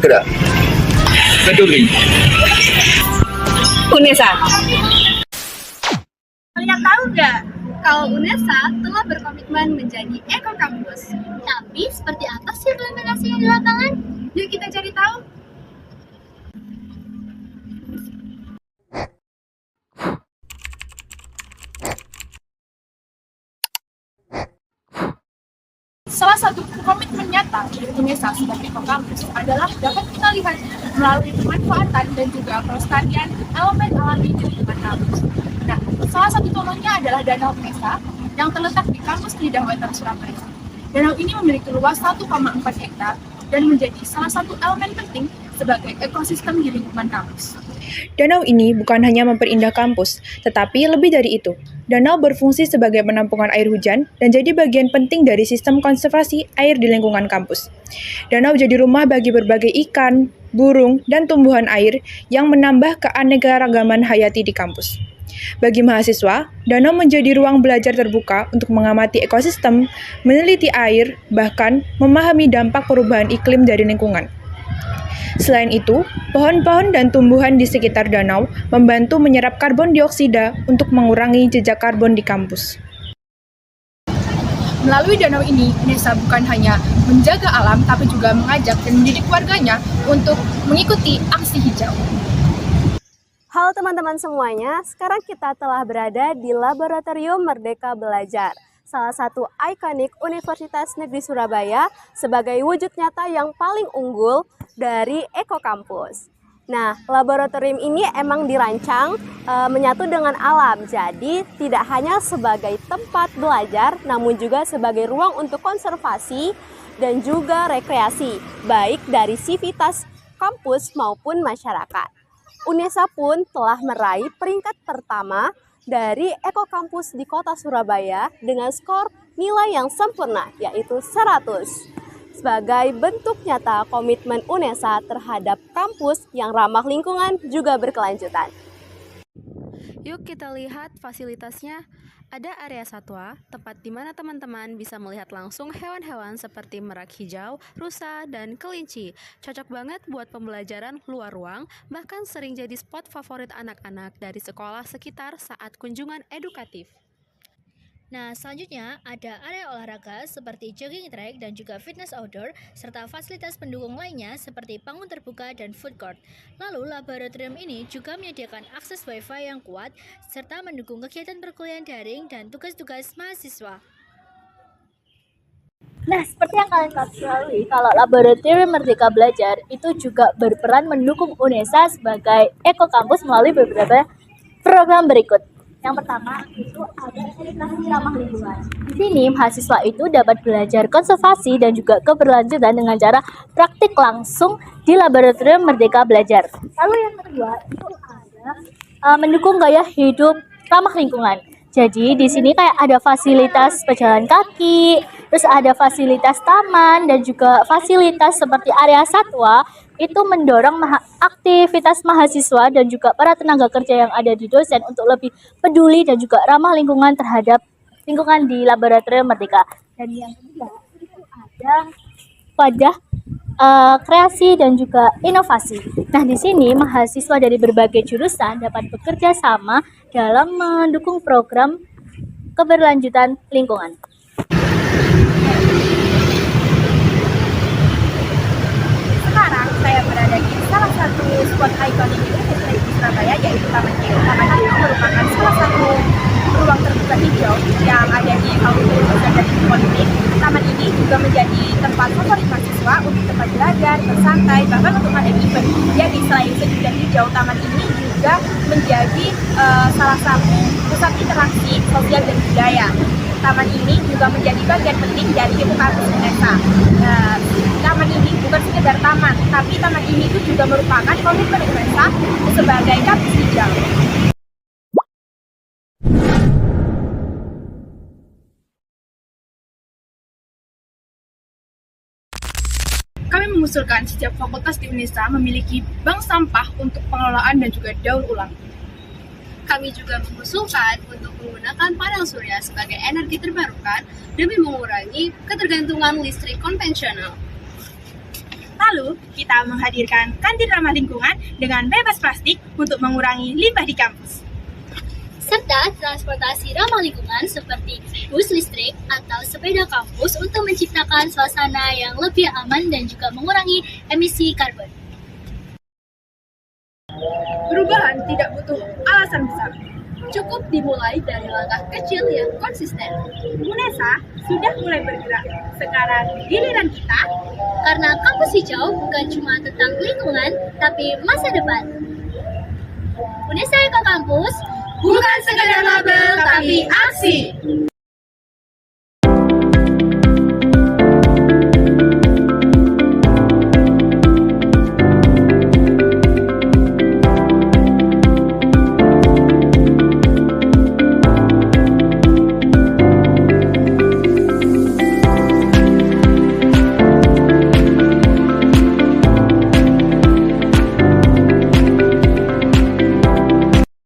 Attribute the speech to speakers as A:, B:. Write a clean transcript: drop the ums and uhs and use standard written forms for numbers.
A: bergerak. Peduli.
B: UNESA.
C: Kalian tahu nggak kalau UNESA telah berkomitmen menjadi Eko Kampus?
D: Tapi seperti apa sih implementasinya di lapangan?
C: Yuk kita cari tahu. Salah satu komitmen nyata dari UNESA sebagai Eko Kampus adalah dapat kita lihat melalui pemanfaatan dan juga pelestarian elemen alami di lingkungan kampus. Nah, salah satu contohnya adalah Danau UNESA yang terletak di kampus Lidah Wetan, Surabaya. Danau ini memiliki luas 1,4 hektar dan menjadi salah satu elemen penting sebagai ekosistem di lingkungan kampus.
E: Danau ini bukan hanya memperindah kampus, tetapi lebih dari itu. Danau berfungsi sebagai penampungan air hujan dan jadi bagian penting dari sistem konservasi air di lingkungan kampus. Danau jadi rumah bagi berbagai ikan, burung, dan tumbuhan air yang menambah keanekaragaman hayati di kampus. Bagi mahasiswa, danau menjadi ruang belajar terbuka untuk mengamati ekosistem, meneliti air, bahkan memahami dampak perubahan iklim dari lingkungan. Selain itu, pohon-pohon dan tumbuhan di sekitar danau membantu menyerap karbon dioksida untuk mengurangi jejak karbon di kampus.
C: Melalui danau ini, UNESA bukan hanya menjaga alam, tapi juga mengajak dan mendidik warganya untuk mengikuti aksi hijau.
F: Halo teman-teman semuanya, sekarang kita telah berada di Laboratorium Merdeka Belajar, salah satu ikonik Universitas Negeri Surabaya sebagai wujud nyata yang paling unggul dari Eko Kampus. Nah, laboratorium ini emang dirancang menyatu dengan alam, jadi tidak hanya sebagai tempat belajar, namun juga sebagai ruang untuk konservasi dan juga rekreasi, baik dari sivitas kampus maupun masyarakat. UNESA pun telah meraih peringkat pertama dari Eko Kampus di kota Surabaya dengan skor nilai yang sempurna, yaitu 100. Sebagai bentuk nyata komitmen UNESA terhadap kampus yang ramah lingkungan juga berkelanjutan.
G: Yuk kita lihat fasilitasnya. Ada area satwa, tempat di mana teman-teman bisa melihat langsung hewan-hewan seperti merak hijau, rusa, dan kelinci. Cocok banget buat pembelajaran luar ruang, bahkan sering jadi spot favorit anak-anak dari sekolah sekitar saat kunjungan edukatif.
D: Nah, selanjutnya ada area olahraga seperti jogging track dan juga fitness outdoor, serta fasilitas pendukung lainnya seperti panggung terbuka dan food court. Lalu, laboratorium ini juga menyediakan akses wifi yang kuat, serta mendukung kegiatan perkuliahan daring dan tugas-tugas mahasiswa.
H: Nah, seperti yang kalian ketahui, kalau Laboratorium Merdeka Belajar itu juga berperan mendukung UNESA sebagai Eko Kampus melalui beberapa program berikut. Yang pertama itu ada edukasi ramah lingkungan. Di sini mahasiswa itu dapat belajar konservasi dan juga keberlanjutan dengan cara praktik langsung di Laboratorium Merdeka Belajar. Lalu yang kedua itu ada mendukung gaya hidup ramah lingkungan. Jadi di sini kayak ada fasilitas pejalan kaki, terus ada fasilitas taman dan juga fasilitas seperti area satwa. Itu mendorong aktivitas mahasiswa dan juga para tenaga kerja yang ada di dosen untuk lebih peduli dan juga ramah lingkungan terhadap lingkungan di Laboratorium Merdeka. Dan yang ketiga itu ada pada kreasi dan juga inovasi. Nah, di sini mahasiswa dari berbagai jurusan dapat bekerja sama dalam mendukung program keberlanjutan lingkungan.
C: Sekarang saya berada di salah satu spot ikonik Universitas Surabaya, yaitu Taman Hijau. Taman Hijau merupakan salah satu ruang terbuka hijau yang ada di Fakultas dan Politik. Taman ini juga menjadi tempat favorit mahasiswa untuk tempat belajar, bersantai, bahkan untuk ada event. Jadi selain sejuk dan hijau, taman ini juga menjadi salah satu pusat interaksi sosial dan budaya. Taman ini juga menjadi bagian penting dari edukasi UNESA. Taman ini bukan sekedar taman, tapi taman ini itu juga merupakan komitmen UNESA sebagai kampus hijau. Kami mengusulkan setiap fakultas di UNESA memiliki bank sampah untuk pengelolaan dan juga daur ulang.
I: Kami juga mengusulkan untuk menggunakan panel surya sebagai energi terbarukan demi mengurangi ketergantungan listrik konvensional.
C: Lalu, kita menghadirkan kantin ramah lingkungan dengan bebas plastik untuk mengurangi limbah di kampus.
H: Serta transportasi ramah lingkungan seperti bus listrik atau sepeda kampus untuk menciptakan suasana yang lebih aman dan juga mengurangi emisi karbon.
C: Perubahan tidak butuh alasan besar.
H: Cukup dimulai dari langkah kecil yang konsisten.
C: UNESA sudah mulai bergerak. Sekarang giliran kita.
H: Karena kampus hijau bukan cuma tentang lingkungan, tapi masa depan. UNESA Eko Kampus
C: Bukan sekedar label, tapi aksi.